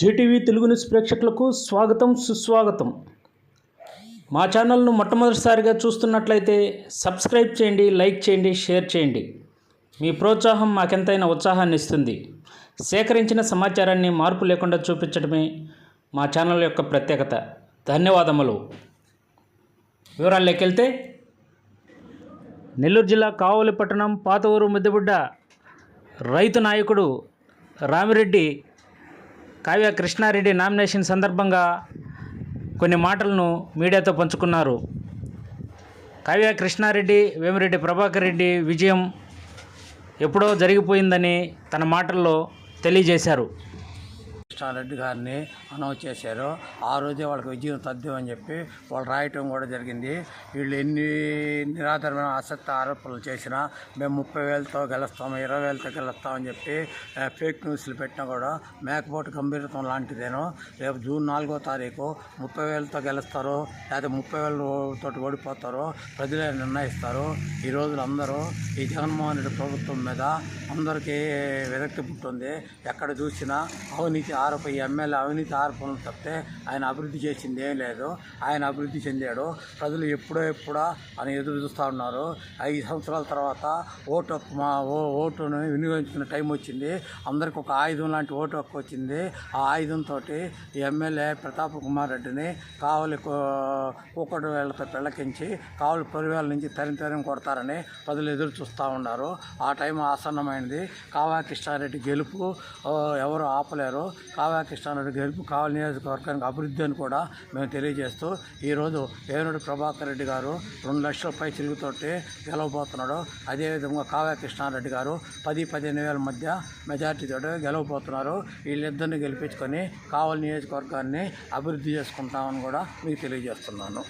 Zee TV Telugu news ప్రేక్షకులకు స్వాగతం సుస్వాగతం. మా ఛానల్ను మొట్టమొదటిసారిగా చూస్తున్నట్లయితే సబ్స్క్రైబ్ చేయండి, లైక్ చేయండి, షేర్ చేయండి. మీ ప్రోత్సాహం మాకెంతైనా ఉత్సాహాన్ని ఇస్తుంది. సేకరించిన సమాచారాన్ని మార్పు లేకుండా చూపించడమే మా ఛానల్ యొక్క ప్రత్యేకత. ధన్యవాదములు. వివరాల్లోకి వెళ్తే, నెల్లూరు జిల్లా కావలి పట్టణం పాత ఊరు ముద్దబుడ్డ రైతు నాయకుడు రామిరెడ్డి కావ్య కృష్ణారెడ్డి నామినేషన్ సందర్భంగా కొన్ని మాటలను మీడియాతో పంచుకున్నారు. కావ్య కృష్ణారెడ్డి వేమిరెడ్డి ప్రభాకర్ రెడ్డి విజయం ఎప్పుడో జరిగిపోయిందని తన మాటల్లో తెలియజేశారు. కృష్ణారెడ్డి గారిని అనౌన్స్ చేశారు. ఆ రోజే వాళ్ళకి విజయం తథ్యం అని చెప్పి వాళ్ళు రాయటం కూడా జరిగింది. వీళ్ళు ఎన్ని నిరాధారమైన అసత్య ఆరోపణలు చేసినా మేము 30,000తో గెలుస్తాము, 20,000తో గెలుస్తామని చెప్పి ఫేక్ న్యూస్లు పెట్టినా కూడా మేకపోటు గంభీరత్వం లాంటిదేనో. రేపు జూన్ 4వ తారీఖు 30,000తో గెలుస్తారో లేదా 30,000 ఓడిపోతారో ప్రజలే నిర్ణయిస్తారు. ఈ రోజులు అందరూ ఈ జగన్మోహన్ రెడ్డి ప్రభుత్వం మీద అందరికీ విరక్తి పుట్టింది. ఎక్కడ చూసినా అవినీతి ఎమ్మెల్యే అవినీతి ఆరోపణలు తప్పితే ఆయన అభివృద్ధి చేసింది ఏం లేదు. ఆయన అభివృద్ధి చెందాడు. ప్రజలు ఎప్పుడా అని ఎదురు చూస్తూ ఉన్నారు. 5 సంవత్సరాల తర్వాత ఓటును వినియోగించుకునే టైం వచ్చింది. అందరికి ఒక ఆయుధం లాంటి ఓటు హక్కు వచ్చింది. ఆ ఆయుధంతో ఈ ఎమ్మెల్యే ప్రతాప్ కుమార్ రెడ్డిని కావలి కూకటి వేళ్లతో పెళ్ళకించి కావలి పరివేల నుంచి తరిం కొడతారని ప్రజలు ఎదురు చూస్తూ ఉన్నారు. ఆ టైం ఆసన్నమైనది. కావ్య కృష్ణారెడ్డి గెలుపు ఎవరు ఆపలేరు. కావ్య కృష్ణారెడ్డి గెలుపు కావలి నియోజకవర్గానికి అభివృద్ధి అని కూడా మేము తెలియజేస్తూ ఈరోజు వేమిరెడ్డి ప్రభాకర్ రెడ్డి గారు 2 లక్షల పై చిలుగుతోటి గెలవబోతున్నాడు. అదేవిధంగా కావ్య కృష్ణారెడ్డి గారు 10-15 వేల మధ్య మెజార్టీతో గెలవబోతున్నారు. వీళ్ళిద్దరిని గెలిపించుకొని కావలి నియోజకవర్గాన్ని అభివృద్ధి చేసుకుంటామని కూడా మీకు తెలియజేస్తున్నాను.